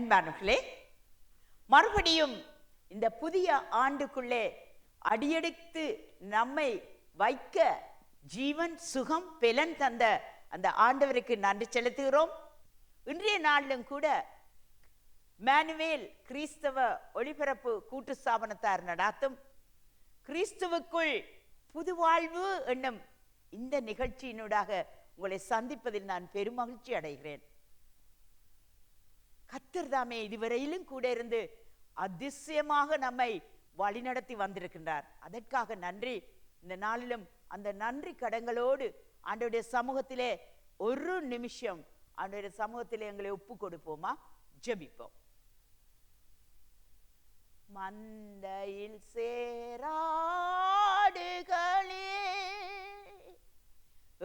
அன்பானவர்களே, மறுபடியும் இந்த புதிய ஆண்டுக்குள்ளே அடியெடுத்து நம்மை வைக்க ஜீவன் சுகம் பெலன் தந்த அந்த ஆண்டவருக்கு நன்றி செலுத்துகிறோம். இன்றைய நாளிலும் கூட மேனுவேல் கிறிஸ்தவ ஒளிபரப்பு கூட்டு ஸ்தாபனத்தார் நடாத்தும் கிறிஸ்துவுக்குள் புது வாழ்வு என்னும் இந்த நிகழ்ச்சியினூடாக உங்களை சந்திப்பதில் நான் பெருமகிழ்ச்சி அடைகிறேன். கர்த்தர் தாமே இதுவரையிலும் கூட இருந்து அதிசயமாக நம்மை வழிநடத்தி வந்திருக்கின்றார். அதற்காக நன்றி. இந்த நாளிலும் அந்த நன்றி கடங்களோடு ஆண்டவருடைய சமூகத்திலே ஒரு நிமிஷம் ஆண்டவருடைய சமூகத்திலே எங்களை ஒப்பு கொடுப்போமா? ஜெபிப்போம். மந்தையில் சேராடுகளே,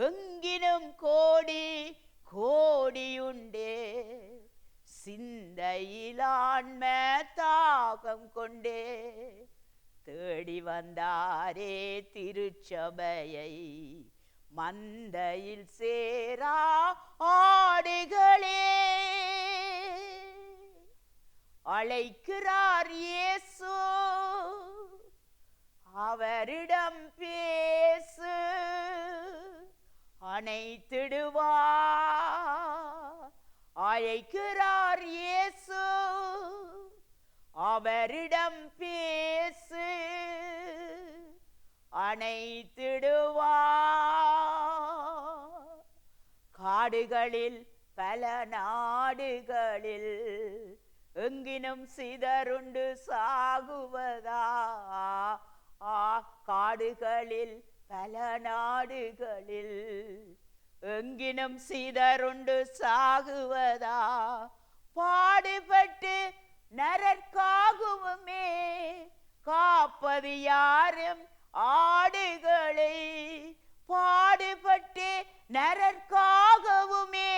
எங்கினும் கோடி கோடியுண்டே, சிந்தையிலான்ம தாகம் கொண்டே தேடி வந்தாரே திருச்சபையை. மந்தையில் சேரா ஆடுகளே, அழைக்கிறார் இயேசு, அவரிடம் பேசு, அணைத்திடுவார். அழைக்கிறார் இயேசு, அவரிடம் பேசு, அணைத்திடுவார். காடுகளில் பல நாடுகளில் எங்கினும் சிதறுண்டு சாகுவதா, காடுகளில் பல நாடுகளில் எங்கினும் சிதறுண்டு சாகுவதா, பாடுபட்டு நரற்காகுமே காப்பது யாரும் ஆடுகளை, பாடுபட்டு நரற்காகவுமே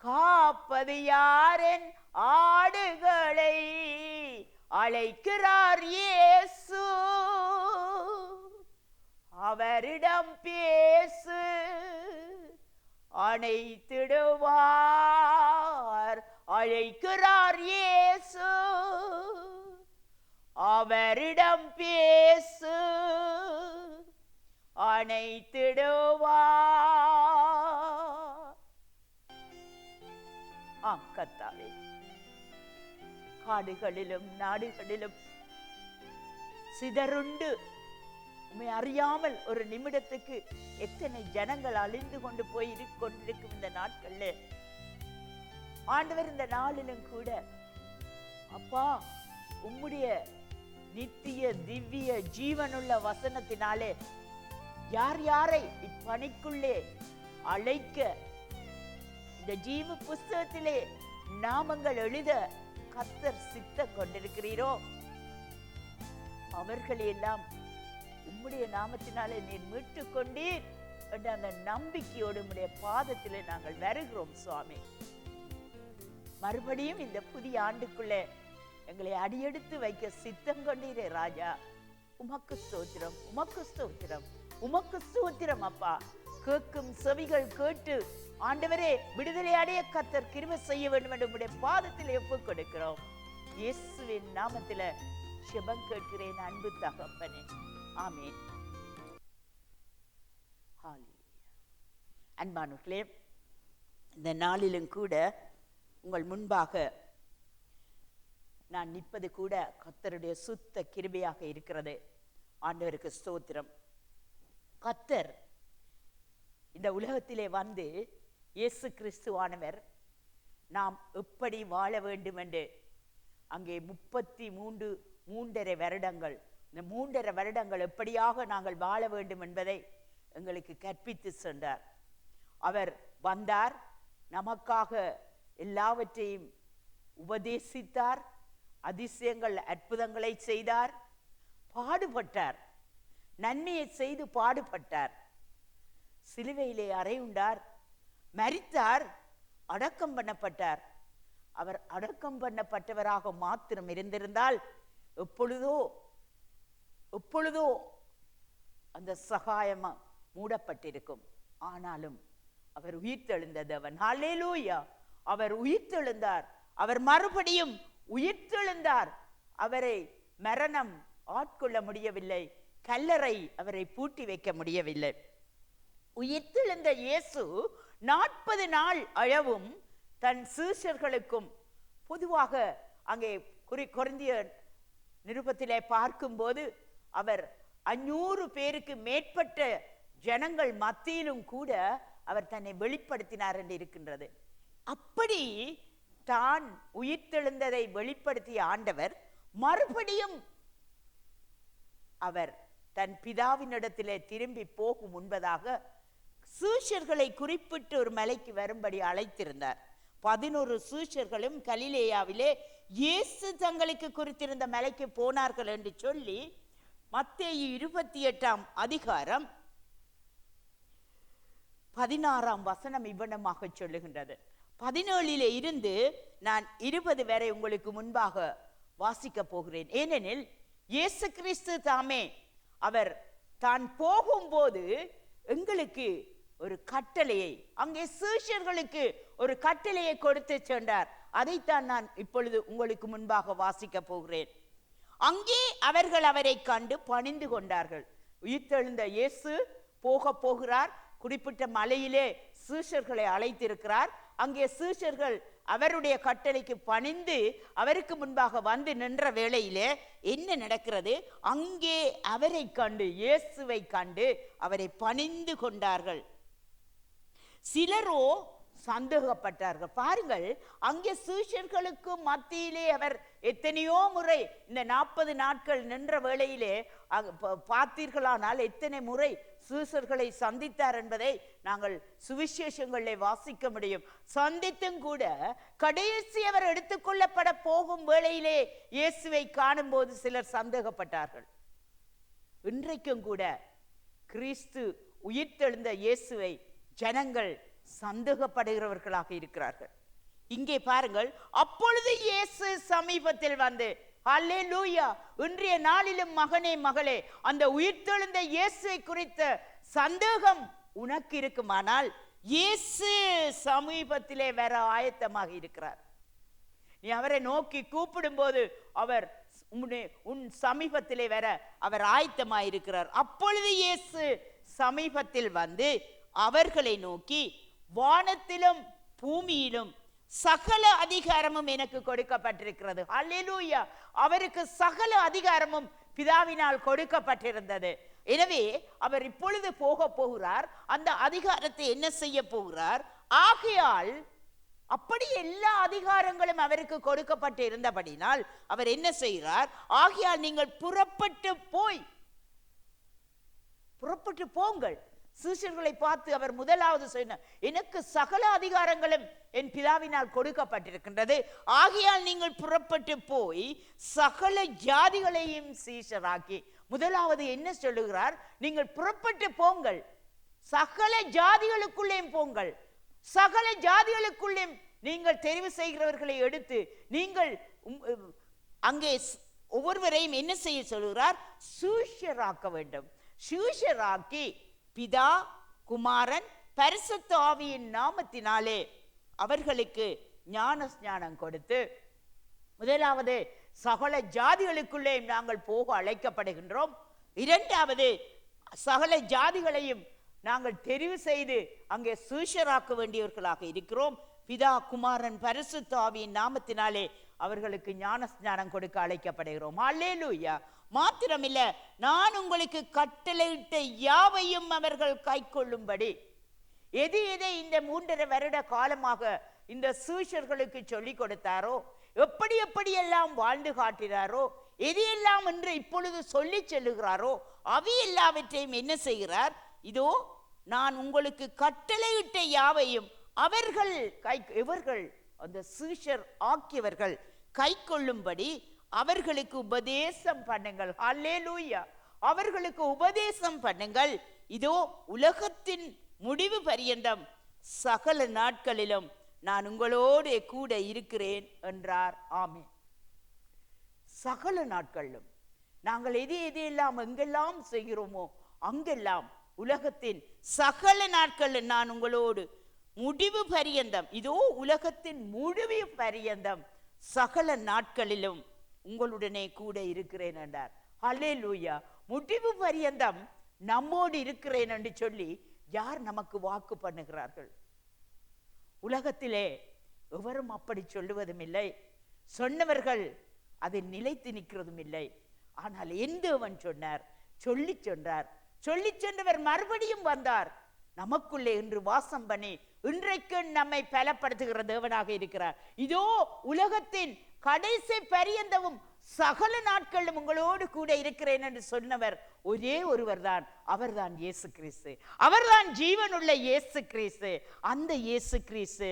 காப்பது யாரன் ஆடுகளை. அழைக்கிறார் இயேசு, அவரிடம் பேசு, அணைத்திடுவார். அழைக்கிறார் இயேசு, அவரிடம் பேசு, அணைத்திடுவார். ஆம் கர்த்தாவே, காடுகளிலும் நாடுகளிலும் சிதறுண்டு உம்மை அறியாமல் ஒரு நிமிடத்துக்கு எத்தனை ஜனங்கள் அழிந்து கொண்டு போய் கொண்டிருக்கும் இந்த நாட்கள்ல ஆண்டவர் இந்த நாளிலும் கூட அப்பா உம்முடைய நித்திய திவ்ய ஜீவனுள்ள வசனத்தினாலே யார் யாரை இப்பணிக்குள்ளே அழைக்க இந்த ஜீவ புஸ்தகத்திலே நாமங்கள் எழுத கர்த்தர் சித்தம் கொண்டிருக்கிறீரோ அவர்களையெல்லாம் உம்முடைய நாமத்தினாலே நீர் மீட்டு கொண்டீர் என்ற அந்த நம்பிக்கையோடு உம்முடைய பாதத்திலே நாங்கள் வருகிறோம் சுவாமி. மறுபடியும் இந்த புதிய ஆண்டுக்குள்ளே எங்களை அடியெடுத்து வைக்க சித்தம் கொண்டீரே ராஜா. உமக்கு ஸ்தோத்திரம், உமக்கு ஸ்தோத்திரம், உமக்கு ஸ்தோத்திரம் அப்பா. கேட்கும் செவிகள் கேட்டு ஆண்டவரே விடுதலை அடைய கர்த்தர் கிருபை செய்ய வேண்டும் என்று உம்முடைய பாதத்தில் ஒப்புக் கொடுக்கிறோம். இயேசுவின் நாமத்தில ஜெபம் கேட்கிறேன் அன்பு தகப்பனே, ஆமென். அன்பானவர்களே, இந்த நாளிலும் கூட உங்கள் முன்பாக நான் நிற்பது கூட கர்த்தருடைய சுத்த கிருபையாக இருக்கிறது. ஆண்டவருக்கு ஸ்தோத்திரம். கர்த்தர் இந்த உலகத்திலே வந்து இயேசு கிறிஸ்துவானவர் நாம் எப்படி வாழ வேண்டும் என்று அங்கே 33 வருடங்கள், இந்த 3.5 வருடங்கள் எப்படியாக நாங்கள் வாழ வேண்டும் என்பதை எங்களுக்கு கற்பித்து சென்றார். அவர் வந்தார், நமக்காக எல்லாவற்றையும் உபதேசித்தார், அதிசயங்கள் அற்புதங்களை செய்தார், பாடுபட்டார், நன்மையை செய்து பாடுபட்டார், சிலுவையிலே அறையுண்டார், மரித்தார், அடக்கம் பண்ணப்பட்டார். அவர் அடக்கம் பண்ணப்பட்டவராக மாத்திரம் இருந்திருந்தால் எப்பொழுதோ அந்த சகாயம் மூடப்பட்டிருக்கும். ஆனாலும் அவர் உயிர்த்தெழுந்த தேவன். ஹல்லேலூயா. அவர் உயிர்த்தெழுந்தார். அவர் மறுபடியும் உயிர்த்தெழுந்தார். அவரை மரணம் ஆட்கொள்ள முடியவில்லை. கல்லறை அவரை பூட்டி வைக்க முடியவில்லை. உயிர்த்தெழுந்த இயேசு 40 நாள் அளவும் தன் சீஷர்களுக்கும், பொதுவாக அங்கே கொரிந்திய நிருபத்திலே பார்க்கும்போது அவர் 500 பேருக்கு மேற்பட்ட ஜனங்கள் மத்தியிலும் கூட அவர் தன்னை வெளிப்படுத்தினார் என்று இருக்கின்றது. அப்படி தான் உயிர்த்தெழுந்ததை வெளிப்படுத்திய ஆண்டவர் மறுபடியும் அவர் தன் பிதாவினிடத்திலே திரும்பி போகும் முன்பதாக சீஷர்களை குறிப்பிட்டு ஒரு மலைக்கு வரும்படி அழைத்திருந்தார். 11 சீஷர்களும் கலிலேயாவிலே இயேசு தங்களுக்கு குறித்திருந்த மலைக்கு போனார்கள் என்று சொல்லி மத்தேயு 28ஆம் அதிகாரம் 16ஆம் வசனம் இவ்வண்ணமாக சொல்லுகின்றது. 17 இருந்து நான் 20 வரை உங்களுக்கு முன்பாக வாசிக்க போகிறேன். ஏனெனில் இயேசு கிறிஸ்து தாமே அவர் தான் போகும்போது எங்களுக்கு ஒரு கட்டளையை, அங்கே சீஷர்களுக்கு ஒரு கட்டளையை கொடுத்து சென்றார். அதைத்தான் நான் இப்பொழுது உங்களுக்கு முன்பாக வாசிக்க போகிறேன். அங்கே அவர்கள் அவரை கண்டு பணிந்து கொண்டார்கள். உயிர்த்தெழுந்த இயேசு போகிறார். குறிப்பிட்ட மலையிலே சீஷர்களை அழைத்திருக்கிறார். அங்கே சீஷர்கள் அவருடைய கட்டளைக்கு பணிந்து அவருக்கு முன்பாக வந்து நின்ற வேளையிலே என்ன நடக்கிறது? அங்கே அவரை கண்டு, இயேசுவை கண்டு அவரை பணிந்து கொண்டார்கள். சிலரோ சந்தேகப்பட்டார்கள். பாருங்கள், அங்கே சீஷர்களுக்கு மத்தியிலே அவர் எத்தனையோ முறை இந்த 40 நாட்கள் நின்ற வேளையிலே பார்த்தீர்களானால் எத்தனை முறை சீஷர்களை சந்தித்தார் என்பதை நாங்கள் சுவிசேஷங்களிலே வாசிக்க முடியும். சந்தித்தும் கூட கடைசி அவர் எடுத்துக்கொள்ளப்பட போகும் வேளையிலே இயேசுவை காணும் போது சிலர் சந்தேகப்பட்டார்கள். இன்றைக்கும் கூட கிறிஸ்து உயிர்த்தெழுந்த இயேசுவை ஜனங்கள் சந்தேகப்படுகிறவர்களாக இருக்கிறார்கள். இங்கே பாருங்கள், அப்பொழுது இயேசு சமீபத்தில் வந்து, அல்லேலூயா, இன்றைய நாளிலும் மகனே மகளே, அந்த உயிர்த்தெழுந்த இயேசுவை குறித்த சந்தேகம் உனக்கு இருக்குமானால் இயேசு சமீபத்திலே வர ஆயத்தமாக இருக்கிறார். நீ அவரை நோக்கி கூப்பிடும் போது அவர் உன் சமீபத்திலே வர அவர் ஆயத்தமாக இருக்கிறார். அப்பொழுது இயேசு சமீபத்தில் வந்து அவர்களை நோக்கி, வானத்திலும் பூமியிலும் சகல அதிகாரமும் எனக்கு கொடுக்கப்பட்டிருக்கிறது. அல்லேலூயா, அவருக்கு சகல அதிகாரமும் பிதாவினால் கொடுக்கப்பட்டிருந்தது. எனவே அவர் இப்பொழுது போகிறார். அந்த அதிகாரத்தை என்ன செய்ய போகிறார்? ஆகையால் அப்படி எல்லா அதிகாரங்களும் அவருக்கு கொடுக்கப்பட்டு இருந்தபடினால் அவர் என்ன செய்கிறார்? ஆகையால் நீங்கள் புறப்பட்டு போங்கள். சீஷர்களை பார்த்து அவர் முதலாவது சொன்னார், எனக்கு சகல அதிகாரங்களும் என் பிதாவினால் கொடுக்கப்பட்டிருக்கின்றது. ஆகையால் நீங்கள் புறப்பட்டு போய் சகல ஜாதிகளையும் சீஷராக்கி. முதலாவது என்ன சொல்லுகிறார்? நீங்கள் புறப்பட்டு போங்கள், சகல ஜாதிகளுக்குள்ளேயும் போங்கள். சகல ஜாதிகளுக்குள்ளேயும் நீங்கள் தெரிவு செய்கிறவர்களை எடுத்து நீங்கள் அங்கே ஒவ்வொருவரையும் என்ன செய்ய சொல்லுகிறார்? சீஷராக்க வேண்டும். சீஷராக்கி பிதா, குமாரன், பரிசுத்த ஆவியின் நாமத்தினாலே அவர்களுக்கு ஞான ஸ்நானம் கொடுத்து, முதலாவது சகல ஜாதிகளுக்குள்ளே நாங்கள் போக அழைக்கப்படுகின்றோம். இரண்டாவது சகல ஜாதிகளையும் நாங்கள் தெரிவு செய்து அங்கே சீஷராக்க வேண்டியவர்களாக இருக்கிறோம். பிதா, குமாரன், பரிசுத்த ஆவியின் நாமத்தினாலே அவர்களுக்கு ஞான ஸ்நானம் கொடுக்க அழைக்கப்படுகிறோம். அல்லேலூயா. மாத்திரமில்ல, நான் உங்களுக்கு கட்டளையிட்ட யாவையும் அவர்கள் கைக்கொள்ளும்படி. எதை இந்த 3.5 வருட காலமாக இந்த சீஷர்களுக்கு சொல்லிக் கொடுத்தாரோ, எப்படியெல்லாம் வாழ்ந்து காட்டினாரோ, எதையெல்லாம் என்று இப்பொழுது சொல்லி செல்லுகிறாரோ, அவை எல்லாவற்றையும் என்ன செய்கிறார்? இதோ நான் உங்களுக்கு கட்டளையிட்ட யாவையும் அவர்கள் இவர்கள் அந்த சீஷர் ஆக்கியவர்கள் கைக்கொள்ளும்படி அவர்களுக்கு உபதேசம் பண்ணுங்கள். அல்லேலூயா. அவர்களுக்கு உபதேசம் பண்ணுங்கள். இதோ உலகத்தின் முடிவு பரியந்தம் சகல நாட்களிலும் நான் உங்களோடு கூட இருக்கிறேன் என்றார். ஆமென். சகல நாட்களிலும் நாங்கள் எதையெல்லாம் எங்கெல்லாம் செய்கிறோமோ அங்கெல்லாம் உலகத்தின் சகல நாட்களில் நான் உங்களோடு முடிவு பரியந்தம், இதோ உலகத்தின் முடிவு பரியந்தம் சகல நாட்களிலும் உங்களுடனே கூட இருக்கிறேன் என்றார். அல்லேலூயா. முடிவு பரியந்தம் நம்மோடு இருக்கிறேன் என்று சொல்லி யார் நமக்கு வாக்கு பண்ணுகிறார்கள்? உலகத்திலே எவரும் அப்படி சொல்லுவதும் இல்லை, சொன்னவர்கள் அதை நிலைத்து நிற்கிறதும் இல்லை. ஆனால் என் தேவன் சொன்னார், சொல்லி சென்றவர் மறுபடியும் வந்தார், நமக்குள்ளே இன்று வாசம் பண்ணி இன்றைக்கு நம்மை பலப்படுத்துகிற தேவனாக இருக்கிறார். இதோ உலகத்தின் கடைசி பரியந்தமும் சகல நாட்களும் உங்களோடு கூட இருக்கிறேன் என்று சொன்னவர் ஒரே ஒருவர் தான், அவர்தான் இயேசு கிறிஸ்து. அவர்தான் ஜீவனுள்ள இயேசு கிறிஸ்து. அந்த இயேசு கிறிஸ்து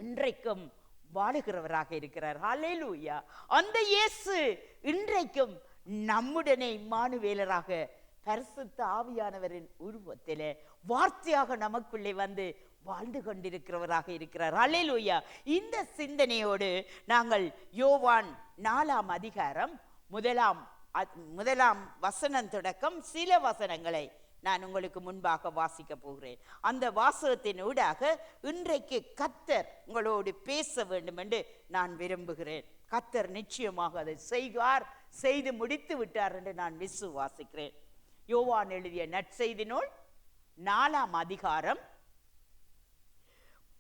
இன்றைக்கும் வாழுகிறவராக இருக்கிறார். ஹல்லேலூயா. அந்த இயேசு இன்றைக்கும் நம்முடனே இம்மானுவேலராக பரிசுத்த ஆவியானவரின் உருவத்திலே வார்த்தையாக நமக்குள்ளே வந்து வாழ்ந்து கொண்டிருக்கிறவராக இருக்கிறார். அல்லேலூயா. இந்த சிந்தனையோடு நாங்கள் யோவான் 4ஆம் அதிகாரம் முதலாம் வசனம் தொடக்கம் சில வசனங்களை நான் உங்களுக்கு முன்பாக வாசிக்க போகிறேன். அந்த வாசகத்தின் ஊடாக இன்றைக்கு கர்த்தர் உங்களோடு பேச வேண்டும் என்று நான் விரும்புகிறேன். கர்த்தர் நிச்சயமாக அதை செய்வார், செய்து முடித்து விட்டார் என்று நான் விசுவாசிக்கிறேன். யோவான் எழுதிய நற்செய்தி நூல் 4ஆம் அதிகாரம்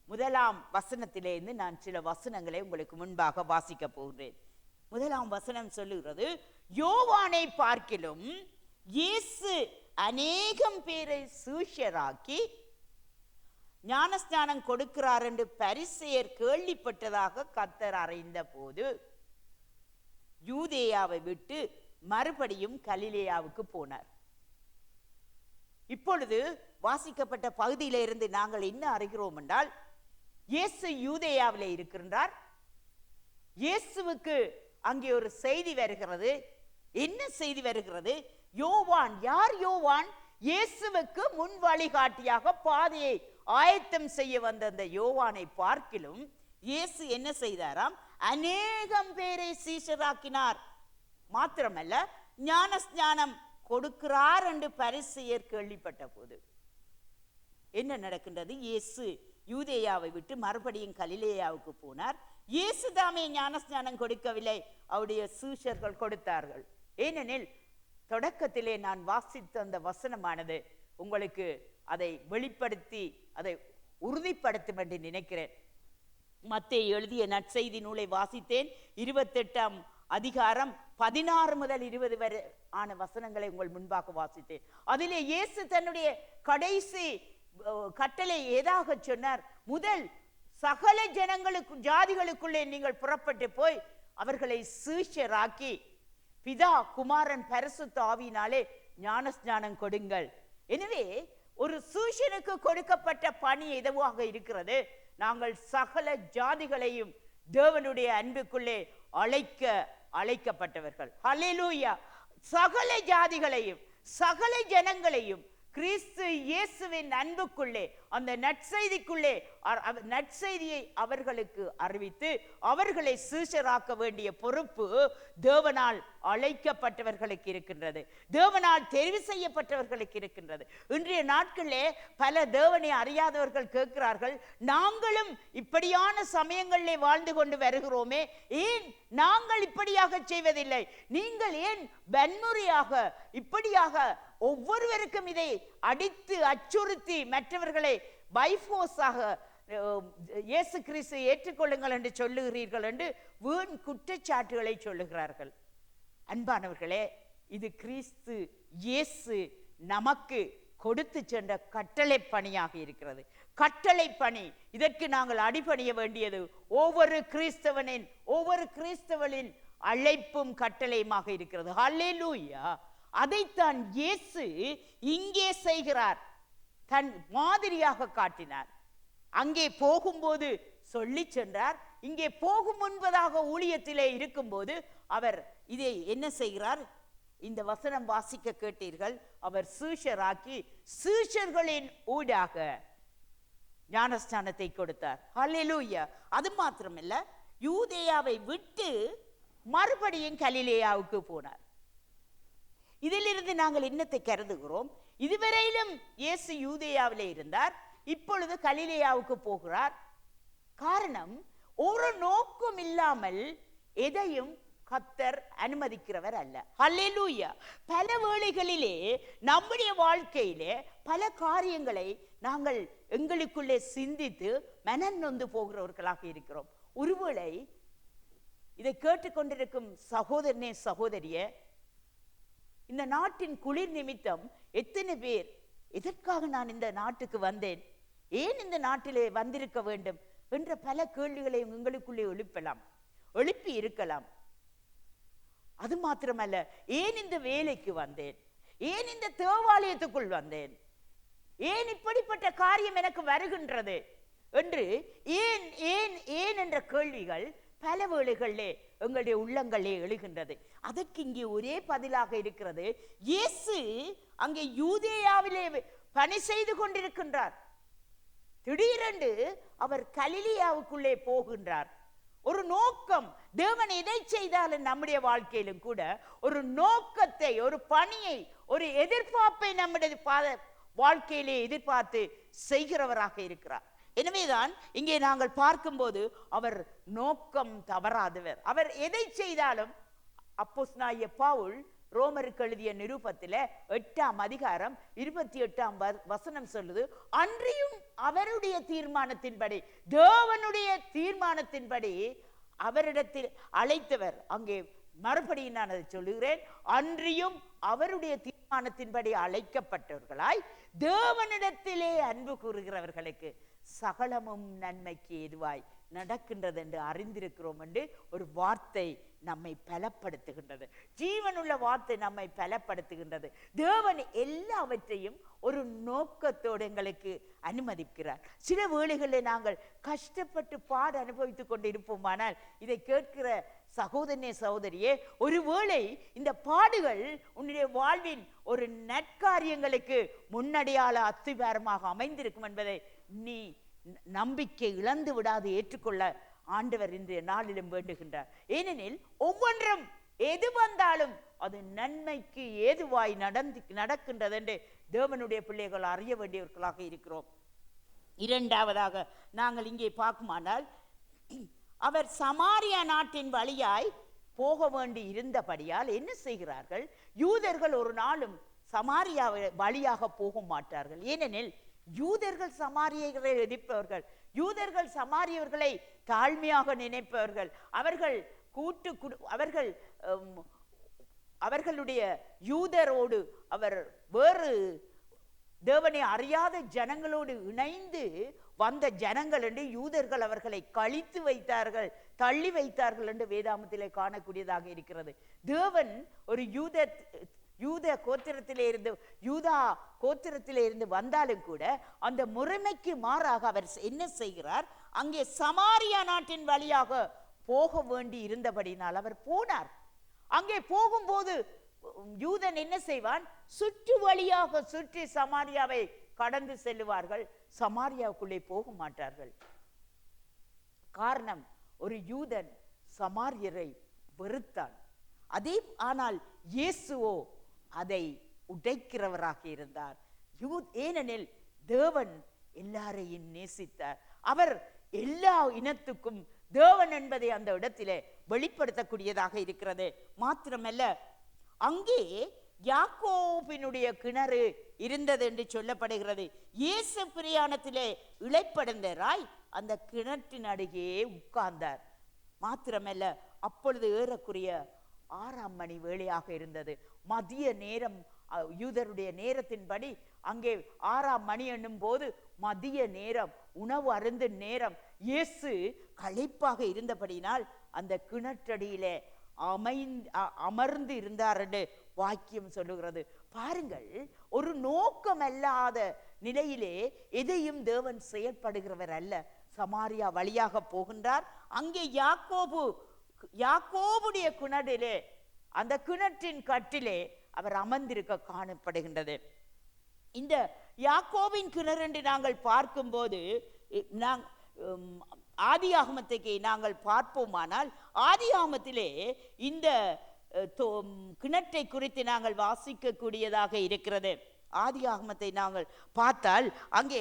1ஆம் வசனத்திலிருந்து நான் சில வசனங்களை உங்களுக்கு முன்பாக வாசிக்க போகிறேன். 1ஆம் வசனம் சொல்லுகிறது, யோவானை பார்க்கிலும் இயேசு அநேகம் பேரை சீஷராக்கி ஞானஸ்நானம் கொடுக்கிறார் என்று பரிசேயர் கேள்விப்பட்டதாக கர்த்தர் அறிந்த போது யூதேயாவை விட்டு மறுபடியும் கலிலேயாவுக்கு போனார். இப்பொழுது வாசிக்கப்பட்ட பகுதியிலிருந்து நாங்கள் என்ன அறிகிறோம் என்றால், இயேசு யூதேயாவிலே இருக்கின்றார். இயேசுவுக்கு அங்கே ஒரு செய்தி வருகிறது. என்ன செய்தி வருகிறது? யோவான், யார் யோவான்? இயேசுவுக்கு முன் வழிகாட்டியாக பாதையை ஆயத்தம் செய்ய வந்த அந்த யோவானை பார்க்கிலும் இயேசு என்ன செய்தாராம்? அநேகம் பேரை சீஷராக்கினார். மாத்திரமல்ல, ஞானஸ்நானம் கொடுக்கிறார் என்று பரிசேயர் கேள்விப்பட்ட போது என்ன நடக்கின்றது? இயேசு யூதேயாவை விட்டு மறுபடியும் கலிலேயாவுக்கு போனார். இயேசு தாமே ஞானஸ்நானம் கொடுக்கவில்லை, அவருடைய சீஷர்கள் கொடுத்தார்கள். ஏனெனில் தொடக்கத்திலே நான் வாசித்த அந்த வசனமானது உங்களுக்கு அதை வெளிப்படுத்தி அதை உறுதிப்படுத்தும் என்று நினைக்கிறேன். மத்தேயு எழுதிய நற்செய்தி நூலை வாசித்தேன். 28ஆம் அதிகாரம் 16 முதல் 20 வரை ஆன வசனங்களை உங்கள் முன்பாக வாசித்தேன். அதிலே இயேசு தன்னுடைய கடைசி கட்டளை ஏதாக சொன்னார்? முதல் சகல ஜனங்களுக்கு ஜாதிகளுக்குள்ளே நீங்கள் புறப்பட்டு போய் அவர்களை சீஷராக்கி பிதா குமாரன் பரிசுத்த ஆவியினாலே ஞானஸ்நானம் கொடுங்கள். எனவே ஒரு சீஷனுக்கு கொடுக்கப்பட்ட பணி எதுவாக இருக்கிறது? நாங்கள் சகல ஜாதிகளையும் தேவனுடைய அன்புக்குள்ளே அழைக்கப்பட்டவர்கள். ஹல்லேலூயா. சகல ஜாதிகளையும் சகல ஜனங்களையும் கிறிஸ்து இயேசுவின் அன்புக்குள்ளே, அந்த நற்செய்திக்குள்ளே, நற்செய்தியை அவர்களுக்கு அறிவித்து அவர்களை சீஷராக்க வேண்டிய பொறுப்பு தேவனால் அழைக்கப்பட்டவர்களுக்கு இருக்கின்றது, தேவனால் தெரிவு செய்யப்பட்டவர்களுக்கு இருக்கின்றது. இன்றைய நாட்களிலே பல தேவனை அறியாதவர்கள் கேட்கிறார்கள், நாங்களும் இப்படியான சமயங்களிலே வாழ்ந்து கொண்டு வருகிறோமே, ஏன் நாங்கள் இப்படியாக செய்வதில்லை? நீங்கள் ஏன் வன்முறையாக இப்படியாக ஒவ்வொருவருக்கும் இதை அடித்து அச்சுறுத்தி மற்றவர்களை பைஃபோர்ஸாக இயேசு கிறிஸ்து ஏற்றுக்கொள்ளுங்கள் என்று சொல்லுகிறீர்கள் என்று வீண் குற்றச்சாட்டுகளை சொல்லுகிறார்கள். அன்பானவர்களே, இது கிறிஸ்து இயேசு நமக்கு கொடுத்து சென்ற கட்டளை பணியாக இருக்கிறது. கட்டளை பணி. இதற்கு நாங்கள் அடிபணிய வேண்டியது ஒவ்வொரு கிறிஸ்தவனின் அழைப்பும் கட்டளையுமாக இருக்கிறது. ஹல்லேலூயா. அதைத்தான் இயேசு இங்கே செய்கிறார். தன் மாதிரியாக காட்டினார். அங்கே போகும்போது சொல்லி சென்றார். இங்கே போகும் முன்பதாக ஊழியத்திலே இருக்கும்போது அவர் இதை என்ன செய்கிறார்? இந்த வசனம் வாசிக்க கேட்டீர்கள். அவர் சீஷராக்கி சீஷர்களின் ஊடாக ஞானஸ்நானத்தை கொடுத்தார். ஹல்லேலூயா. அது மாத்திரமல்ல, யூதேயாவை விட்டு மறுபடியும் கலிலேயாவுக்கு போனார். இதிலிருந்து நாங்கள் என்னத்தை கருதுகிறோம்? இதுவரையிலும் இயேசு யூதேயாவிலே இருந்தார். இப்பொழுது கலிலேயாவுக்கு போகிறார். காரணம், ஒரு நோக்கம் இல்லாமல் எதையும் கர்த்தர் அனுமதிக்கிறவர் அல்ல. ஹல்லேலூயா. பல வேளைகளிலே நம்முடைய வாழ்க்கையிலே பல காரியங்களை நாங்கள் எங்களுக்குள்ளே சிந்தித்து மனம் நொந்து போகிறவர்களாக இருக்கிறோம். ஒருவேளை இதை கேட்டுக்கொண்டிருக்கும் சகோதரனே, சகோதரியே, இந்த நாட்டின் குளிர் நிமித்தம் எத்தனை பேர் எதற்காக நான் இந்த நாட்டுக்கு வந்தேன், ஏன் இந்த நாட்டிலே வந்திருக்க வேண்டும் என்ற பல கேள்விகளை உங்களுக்குள்ளே எழுப்பி இருக்கலாம். அது மாத்திரமல்ல, ஏன் இந்த வேலைக்கு வந்தேன், ஏன் இந்த தேவாலயத்துக்குள் வந்தேன், ஏன் இப்படிப்பட்ட காரியம் எனக்கு வருகின்றது என்று ஏன் ஏன் ஏன் என்ற கேள்விகள் பல வேளைகளிலே எங்களுடைய உள்ளங்களே எழுகின்றது. அதற்கு இங்கே ஒரே பதிலாக இருக்கிறது. இயேசு அங்கே யூதேயாவிலே பணி செய்து கொண்டிருக்கின்றார். திடீரென்று அவர் கலிலேயாவுக்குள்ளே போகின்றார். ஒரு நோக்கம். தேவன் எதை செய்தாலும் நம்முடைய வாழ்க்கையிலும் கூட ஒரு நோக்கத்தை, ஒரு பணியை, ஒரு எதிர்பார்ப்பை நம்முடைய வாழ்க்கையிலே எதிர்பார்த்து செய்கிறவராக இருக்கிறார். எனவேதான் இங்கே நாங்கள் பார்க்கும்போது அவர் நோக்கம் தவறாதவர். அவர் எதை செய்தாலும், அப்போஸ்தலனாகிய பவுல் ரோமருக்கு எழுதிய நிருபத்திலே 8ஆம் அதிகாரம் 28ஆம் வசனம் சொல்லுது, அன்றியும் அவருடைய தீர்மானத்தின்படி, தேவனுடைய தீர்மானத்தின்படி அவரிடத்தில் அழைத்தவர். அங்கே மறுபடியும் நான் அதை சொல்லுகிறேன், அன்றியும் அவருடைய தீர்மானத்தின்படி அழைக்கப்பட்டவர்களாய் தேவனிடத்திலே அன்பு கூறுகிறவர்களுக்கு சகலமும் நன்மைக்கு ஏதுவாய் நடக்கின்றது என்று அறிந்திருக்கிறோம் என்று ஒரு வார்த்தை நம்மை பலப்படுத்துகின்றது. ஜீவனுள்ள வார்த்தை நம்மை பலப்படுத்துகின்றது. தேவன் எல்லாவற்றையும் ஒரு நோக்கத்தோடு எங்களுக்கு அனுமதிக்கிறார். சில வேளைகளில் நாங்கள் கஷ்டப்பட்டு பாட அனுபவித்துக் கொண்டு இருப்போமானால், இதை கேட்கிற சகோதரனே, சகோதரியே, ஒருவேளை இந்த பாடுகள் உன்னுடைய வாழ்வின் ஒரு நற்காரியங்களுக்கு முன்னடையாள அத்திவாரமாக அமைந்திருக்கும் என்பதை நீ நம்பிக்கை இழந்து விடாது ஏற்றுக்கொள்ள ஆண்டவர் இன்றைய நாளிலும் வேண்டுகின்றார். ஏனெனில் ஒவ்வொன்றும் எது வந்தாலும் அது நன்மைக்கு ஏதுவாய் நடக்கின்றது என்று தேவனுடைய பிள்ளைகள் அறிய வேண்டியவர்களாக இருக்கிறோம். இரண்டாவதாக நாங்கள் இங்கே பார்க்குமானால், அவர் சமாரியா நாட்டின் வழியாய் போக வேண்டி இருந்தபடியால் என்ன செய்கிறார்கள்? யூதர்கள் ஒரு நாளும் சமாரியா வழியாக போக மாட்டார்கள். ஏனெனில் யூதர்கள் சமாரியர்களை எதிர்ப்பவர்கள், யூதர்கள் சமாரியவர்களை தாழ்மையாக நினைப்பவர்கள், அவர்களுடைய யூதரோடு அவர் வேறு தேவனை அறியாத ஜனங்களோடு இணைந்து வந்த ஜனங்கள் என்று யூதர்கள் அவர்களை கழித்து வைத்தார்கள், தள்ளி வைத்தார்கள் என்று வேதாமத்திலே காணக்கூடியதாக இருக்கிறது. தேவன் ஒரு யூதா கோத்திரத்திலே இருந்து வந்தாலும் கூட அந்த முறைமைக்கு மாறாக அவர் என்ன செய்கிறார்? அங்கே சமாரியா நாட்டின் வழியாக போக வேண்டி இருந்தபடினால் அவர் போனார். அங்கே போகும்போது யூதன் என்ன செய்வான்? சுற்று வழியாக சுற்றி சமாரியாவை கடந்து செல்லுவார்கள். சமாரியாவுக்குள்ளே போக மாட்டார்கள். காரணம், ஒரு யூதன் சமாரியரை வெறுத்தான். ஆனால் இயேசுவோ அதை உடைக்கிறவராக இருந்தார். ஏனெனில் தேவன் எல்லாரையும் நேசித்தார். அவர் எல்லா இனத்துக்கும் தேவன் என்பதை அந்த இடத்திலே வெளிப்படுத்தக்கூடியதாக இருக்கிறது. மாத்திரமல்ல, அங்கே யாக்கோபினுடைய கிணறு இருந்தது என்று சொல்லப்படுகிறது. இயேசு பிரயாணத்திலே இளைப்படைந்தராய் அந்த கிணற்றின் அருகே உட்கார்ந்தார். மாத்திரமல்ல, அப்பொழுது ஏறக்குறைய 6ஆம் மணி வேளையாக இருந்தது. மதிய நேரம், யூதருடைய நேரத்தின்படி அங்கே 6ஆம் மணி என்னும் போது மதிய நேரம், உணவு அருந்தும் நேரம். இயேசு களைப்பாக இருந்தபடினால் அந்த கிணற்றடியிலே அமர்ந்து இருந்தார் என்று வாக்கியம் சொல்லுகிறது. பாருங்கள், ஒரு நோக்கமல்லாத நிலையிலே எதையும் தேவன் செயல்படுகிறவர் அல்ல. சமாரியா வழியாக போகின்றார். அங்கே யாக்கோபுடைய கிணற்றிலே, அந்த கிணற்றின் கட்டிலே அவர் அமர்ந்திருக்க காணப்படுகின்றது. இந்த யாக்கோபின் கிணறு என்று நாங்கள் பார்க்கும்போது, ஆதியாகமத்துக்கு நாங்கள் பார்ப்போமானால், ஆதியாகமத்திலே இந்த கிணற்றை குறித்து நாங்கள் வாசிக்க கூடியதாக இருக்கிறது. ஆதியாகமத்தை நாங்கள் பார்த்தால் அங்கே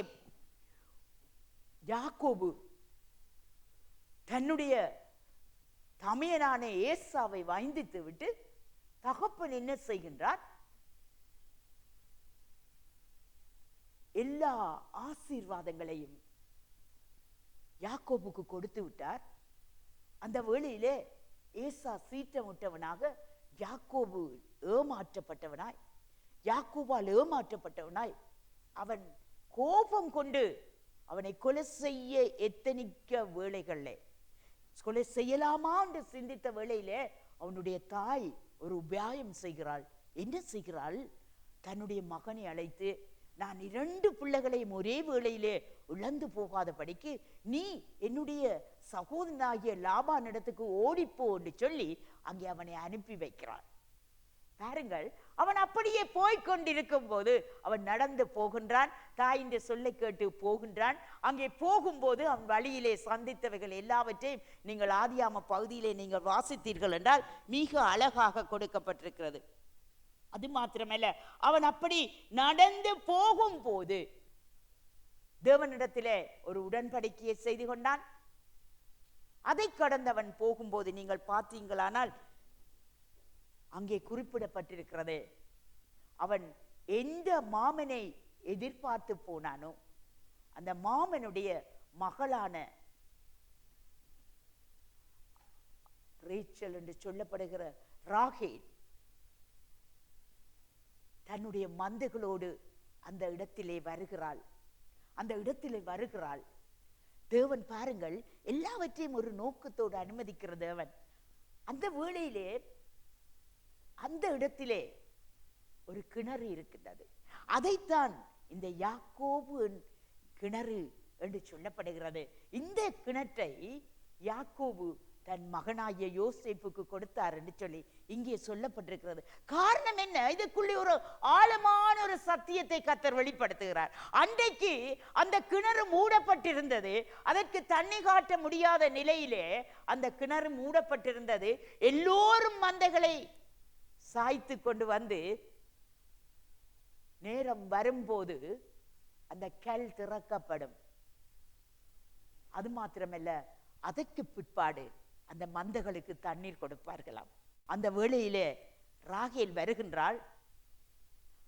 யாக்கோபு தன்னுடைய தமையனான ஏசாவை வந்தித்து விட்டு தகப்பன் என்ன செய்கின்றார்? எல்லா ஆசீர்வாதங்களையும் யாக்கோபுக்கு கொடுத்து விட்டார். அந்த வேளையிலே ஏசா சீற்றமுட்டவனாக, யாக்கோபு ஏமாற்றப்பட்டவனாய், யாக்கோபால் ஏமாற்றப்பட்டவனாய், அவன் கோபம் கொண்டு அவனை கொலை செய்ய எத்தனிக்க வேளைகளிலே, கொலை செய்யலாமா என்று சிந்தித்த வேளையிலே அவனுடைய தாய் ஒரு உபாயம் செய்கிறாள். என்ன செய்கிறாள்? தன்னுடைய மகனை அழைத்து, நான் 2 பிள்ளைகளையும் ஒரே வேளையிலே இழந்து போகாதபடிக்கு நீ என்னுடைய சகோதரனாகிய லாபானிடத்துக்கு ஓடிப்போ என்று சொல்லி அங்கே அவனை அனுப்பி வைக்கிறாள். பாருங்கள், அவன் அப்படியே போய்கொண்டிருக்கும் போது அவன் நடந்து போகின்றான். தாயின் சொல்லை கேட்டு போகின்றான். அங்கே போகும்போது அவன் வழியிலே சந்தித்தவைகள் எல்லாவற்றையும் நீங்கள் ஆதியாம பகுதியிலே நீங்கள் வாசித்தீர்கள் என்றால் மிக அழகாக கொடுக்கப்பட்டிருக்கிறது. அது மாத்திரமல்ல, அவன் அப்படி நடந்து போகும்போது தேவனிடத்திலே ஒரு உடன்படிக்கையை செய்து கொண்டான். அதை கடந்தவன் போகும்போது நீங்கள் பார்த்தீங்களானால் அங்கே குறிப்பிடப்பட்டிருக்கிறது, அவன் எந்த மாமனை எதிர்பார்த்து போனானோ அந்த மாமனுடைய மகளான ரேச்சல் என்று சொல்லப்படுகிற ராகேல் தன்னுடைய மந்தைகளோடு அந்த இடத்திலே வருகிறாள். தேவன் பாருங்கள், எல்லாவற்றையும் ஒரு நோக்கத்தோடு அனுமதிக்கிற தேவன். அந்த வேளையிலே அந்த இடத்திலே ஒரு கிணறு இருக்கின்றது. அதைத்தான் இந்த யாக்கோபு கிணறு என்று சொல்லப்படுகிறது. இந்த கிணற்றை யாக்கோபு தன் மகனாகிய யோசேப்புக்கு கொடுத்தார் என்று சொல்லி இங்கே சொல்லப்பட்டிருக்கிறது. காரணம் என்ன? இதுக்குள்ளே ஒரு ஆழமான ஒரு சத்தியத்தை கர்த்தர் வெளிப்படுத்துகிறார். அன்றைக்கு அந்த கிணறு மூடப்பட்டிருந்தது. அதற்கு தண்ணி காட்ட முடியாத நிலையிலே அந்த கிணறு மூடப்பட்டிருந்தது. எல்லோரும் மந்தைகளை சாய்த்து கொண்டு வந்து நேரம் வரும்போது அந்த கல் திறக்கப்படும். அது மாத்திரமல்ல, அதற்கு பிற்பாடு அந்த மந்தைகளுக்கு தண்ணீர் கொடுப்பார்களாம். அந்த வேளையிலே ராகேல் வருகின்றாள்.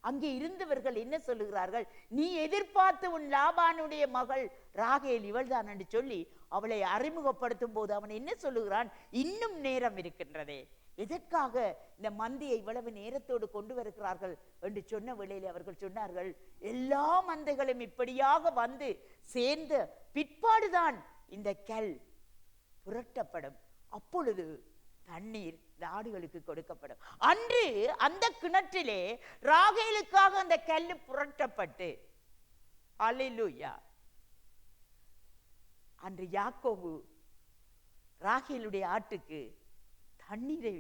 அங்கே இருந்தவர்கள் என்ன சொல்லுகிறார்கள்? நீ எதிர்பார்த்து உன் லாபானுடைய மகள் ராகேல் இவள்தான் என்று சொல்லி அவளை அறிமுகப்படுத்தும் போது அவன் என்ன சொல்லுகிறான்? இன்னும் நேரம் இருக்கின்றதே, எதற்காக இந்த மந்தையை இவ்வளவு நேரத்தோடு கொண்டு வருகிறார்கள் என்று சொன்ன வேளையில் அவர்கள் சொன்னார்கள், எல்லா மந்தைகளும் இப்படியாக வந்து சேர்ந்த பிற்பாடுதான் இந்த கல் புரட்டப்படும். அப்பொழுது தண்ணீர் ஆடுகளுக்கு கொடுக்கப்படும். அன்று அந்த கிணற்றிலே ராகேலுக்காக அந்த கல் புரட்டப்பட்டு, அல்லேலூயா, அன்று யாக்கோபு ராகேலுடைய ஆட்டுக்கு தண்ணீரை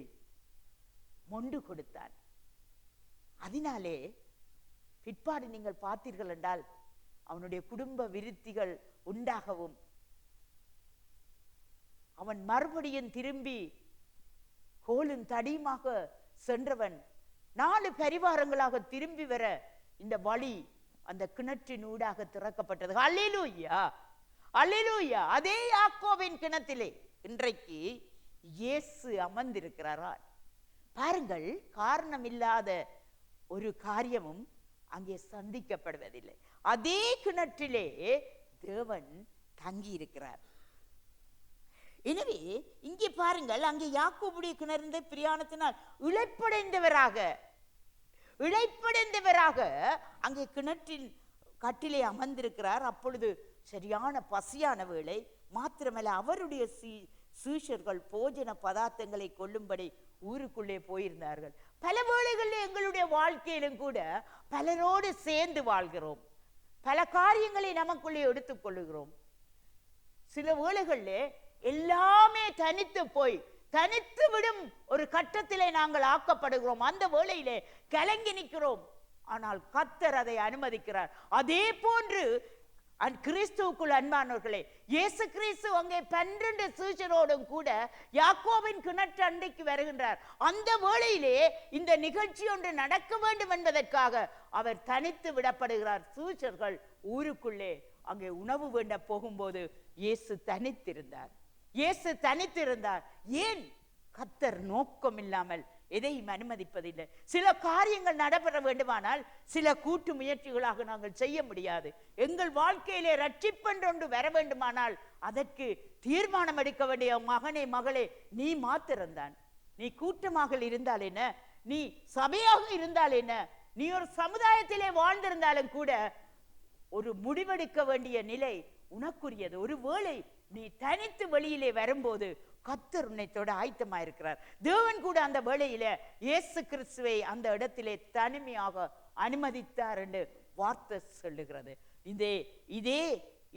மொண்டு கொடுத்தான். அதனாலே பிற்பாடு நீங்கள் பார்த்தீர்கள் என்றால் அவனுடைய குடும்ப விருத்திகள் உண்டாகவும் அவன் மறுபடியும் திரும்பி கோலும் தடியுமாக சென்றவன் 4 பரிவாரங்களாக திரும்பி வர இந்த வழி அந்த கிணற்றின் ஊடாக திறக்கப்பட்டது. அல்லேலூயா, அல்லேலூயா. அதே யாக்கோபின் கிணத்திலே இன்றைக்கு இயேசு அமர்ந்திருக்கிறார். பாருங்கள், காரணம் இல்லாத ஒரு காரியமும் அங்கே சந்திக்கப்படுவதில்லை. அதே கிணற்றிலே தேவன் தங்கி இருக்கிறார். எனவே இங்கே பாருங்கள், அங்கே யாக்கோபுடைய கிணறுந்த பிரயாணத்தினால் இழைப்படைந்தவராக அங்கே கிணற்றின் கட்டிலே அமர்ந்திருக்கிறார். அப்பொழுது சரியான பசியான வேளை. மாத்திரமல்ல, அவருடைய சீஷர்கள் போஜன பதார்த்தங்களை கொள்ளும்படி ஊருக்குள்ளே போயிருந்தார்கள். பல வேளைகளில் எங்களுடைய வாழ்க்கையிலும் கூட பலரோடு சேர்ந்து வாழ்கிறோம். பல காரியங்களை நமக்குள்ளே எடுத்துக் கொள்ளுகிறோம். சில வேளைகளில் எல்லாமே தனித்து விடும் ஒரு கட்டத்திலே நாங்கள் ஆக்கப்படுகிறோம். அந்த வேளையிலே கலங்கி நிற்கிறோம். ஆனால் கர்த்தர் அதை அனுமதிக்கிறார். அதே போன்று கிறிஸ்துவுக்குள் அன்பானவர்களே, இயேசு கிறிஸ்து அங்கே 12 சீஷரோடும் கூட யாக்கோபின் கிணற்று அண்டைக்கு வருகின்றார். அந்த வேளையிலே இந்த நிகழ்ச்சி ஒன்று நடக்க வேண்டும் என்பதற்காக அவர் தனித்து விடப்படுகிறார். சீஷர்கள் ஊருக்குள்ளே அங்கே உணவு வேண்ட போகும்போது இயேசு தனித்திருந்தார். இயேசு தனித்திருந்தார். ஏன்? கர்த்தர் நோக்கம் இல்லாமல் எதையும் அனுமதிப்பதில்லை. சில காரியங்கள் நடைபெற வேண்டுமானால் சில கூட்டு முயற்சிகளாக நாங்கள் செய்ய முடியாது. எங்கள் வாழ்க்கையிலே ரட்சிப்பென்று வர வேண்டுமானால் அதற்கு தீர்மானம் எடுக்க வேண்டிய மகனே மகளே நீ மாத்திரம்தான். நீ கூட்டமாக இருந்தால் என்ன, நீ சபையாக இருந்தால் என்ன, நீ ஒரு சமுதாயத்திலே வாழ்ந்திருந்தாலும் கூட ஒரு முடிவெடுக்க வேண்டிய நிலை உனக்குரியது. ஒரு வேளை நீ தனித்து வெளியிலே வரும்போது கர்த்தர் உன்னை தொட ஆயத்தமாயிருக்கிறார். தேவன் கூட அந்த வேளையில இயேசு கிறிஸ்துவை அந்த இடத்திலே தனிமையாக அனுமதித்தார் என்று வார்த்தை சொல்லுகிறது.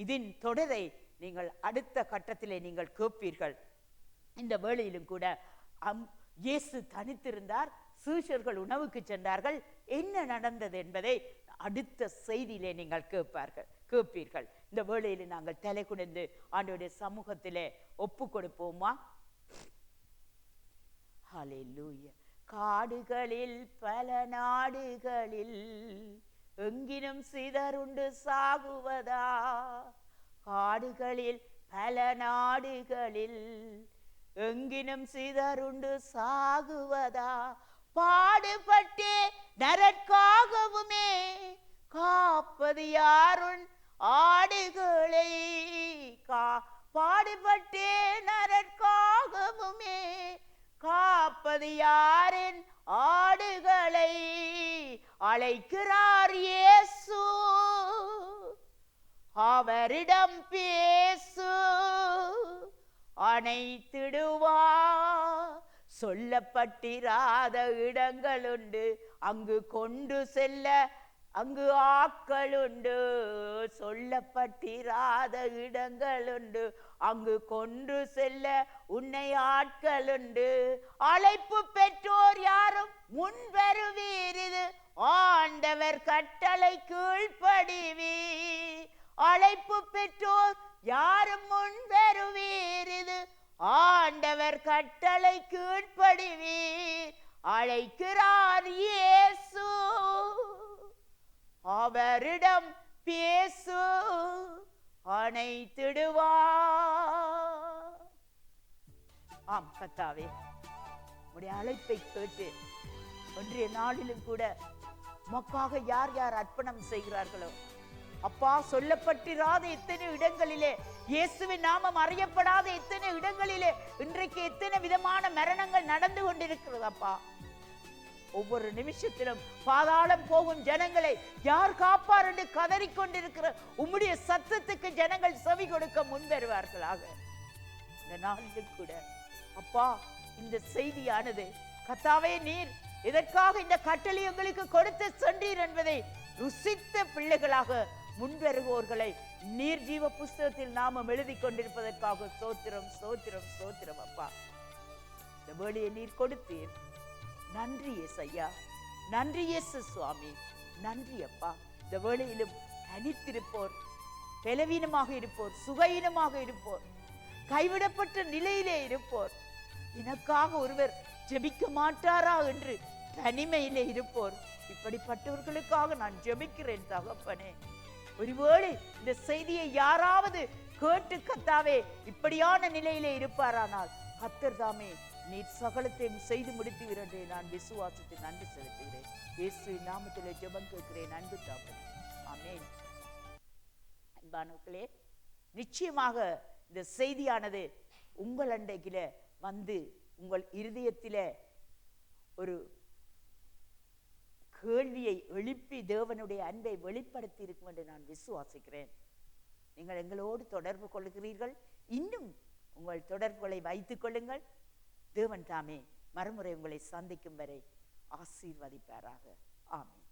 இதன் தொடரை நீங்கள் அடுத்த கட்டத்திலே நீங்கள் கேட்பீர்கள். இந்த வேளையிலும் கூட இயேசு தனித்திருந்தார். சீஷர்கள் உணவுக்கு சென்றார்கள். என்ன நடந்தது என்பதை அடுத்த செய்தியிலே நீங்கள் கேட்பீர்கள். இந்த வேளையில நாங்கள் தலை குனிந்து ஆண்டவருடைய சமூகத்திலே ஒப்பு கொடுப்போமா? ஹல்லேலூயா. காடுகளில் பல நாடுகளில் எங்கினும் சிதறுண்டு சாகுவதா, காடுகளில் பல நாடுகளில் எங்கினும் சிதறுண்டு சாகுவதா, பாடுபட்டே நரற்காகவுமே காப்பது யாருன் ஆடுகளை, பாடுபட்டே நரற்காகவுமே காப்பது யாரின் ஆடுகளை அழைக்கிறார் இயேசு, அவரிடம் பேசு அணைத்திடுவா. சொல்லப்பட்டிராத இடங்கள் உண்டு, அங்கு கொண்டு செல்ல அங்கு ஆக்கள் உண்டு. சொல்லப்பட்டிராத இடங்கள் உண்டு, அங்கு கொண்டு செல்ல உன்னை ஆட்கள் உண்டு. அழைப்பு பெற்றோர் யாரும் முன் வருவீர், இது ஆண்டவர் கட்டளை கீழ்ப்படிவி. அழைப்பு பெற்றோர் யாரும் முன் வருவீர், இது ஆண்டவர் கட்டளை கீழ்ப்படிவீர். அழைக்கிறார் இயேசு, அவரிடம் பேசு அணைத்திடுவா. ஆம் கர்த்தாவே, உம்முடைய அழைப்பை கேட்டு இன்றைய நாளிலும் கூட உமக்காக யார் யார் அர்ப்பணம் செய்கிறார்களோ அப்பா, சொல்லப்பட்டிராத எத்தனை இடங்களிலே, இயேசுவின் நாமம் அறியப்படாத எத்தனை இடங்களிலே இன்றைக்கு எத்தனை விதமான மரணங்கள் நடந்து கொண்டிருக்கிறது அப்பா. ஒவ்வொரு நிமிஷத்திலும் பாதாளம் போகும் ஜனங்களை யார் காப்பார் என்று கதறிக்கொண்டிருக்கிற உம்முடைய சத்தத்துக்கு ஜனங்கள் செவி கொடுக்க முன்வருவார்களாக. இந்த நாளிலும் கூட அப்பா, இந்த செய்தியானது கர்த்தாவே, நீர் எதற்காக இந்த கட்டளை எங்களுக்கு கொடுத்து சென்றீர் என்பதை ருசித்த பிள்ளைகளாக முன்வருவோர்களை நீர் ஜீவ புஸ்தகத்தில் நாமம் எழுதி கொண்டிருப்பதற்காக சோத்திரம் சோத்திரம் சோத்திரம் அப்பா. இந்த வேளையை நீர் கொடுத்தீர். நன்றி ஏசையா, நன்றி இயேசு சுவாமி, நன்றி அப்பா. இந்த வேளையிலும் தனித்திருப்போர், பலவீனமாக இருப்போர், சுகவீனமாக இருப்போர், கைவிடப்பட்ட நிலையிலே இருப்போர், எனக்காக ஒருவர் ஜெபிக்க மாட்டாரா என்று தனிமையிலே இருப்போர், இப்படிப்பட்டவர்களுக்காக நான் ஜெபிக்கிறேன் தகப்பனே. ஒருவேளை இந்த செய்தியை யாராவது கேட்டு கர்த்தாவே இப்படியான நிலையிலே இருப்பாரானால் கர்த்தர் தாமே நீர் சகலத்தையும் செய்து முடித்தீர் என்று நான் விசுவாசத்தை நன்றி செலுத்துகிறேன். இயேசுவின் நாமத்திலே ஜெபம் கேட்கிறேன் அன்பு தகப்பனே, ஆமென். அன்பானவர்களே, நிச்சயமாக இந்த செய்தியானது உங்கள் அண்டையில வந்து உங்கள் இருதயத்திலே ஒரு கேள்வியை எழுப்பி தேவனுடைய அன்பை வெளிப்படுத்தி இருக்கும் என்று நான் விசுவாசிக்கிறேன். நீங்கள் எங்களோடு தொடர்பு கொள்கிறீர்கள். இன்னும் உங்கள் தொடர்புகளை வைத்துக் கொள்ளுங்கள். தேவன் தாமே மறுமுறை உங்களை சந்திக்கும் வரை ஆசீர்வதிப்பாராக. ஆமென்.